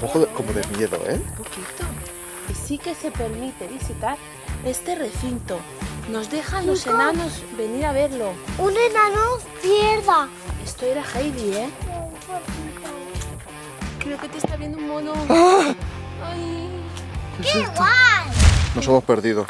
un poco como de miedo, ¿eh? Un poquito. Y sí que se permite visitar este recinto. Nos dejan los Chicos. enanos venir a verlo. Un enano cierda. Esto era Heidi, ¿eh? Creo que te está viendo un mono. ¡Ah! Ay. ¿Qué es esto? ¡Guay! Nos hemos perdido.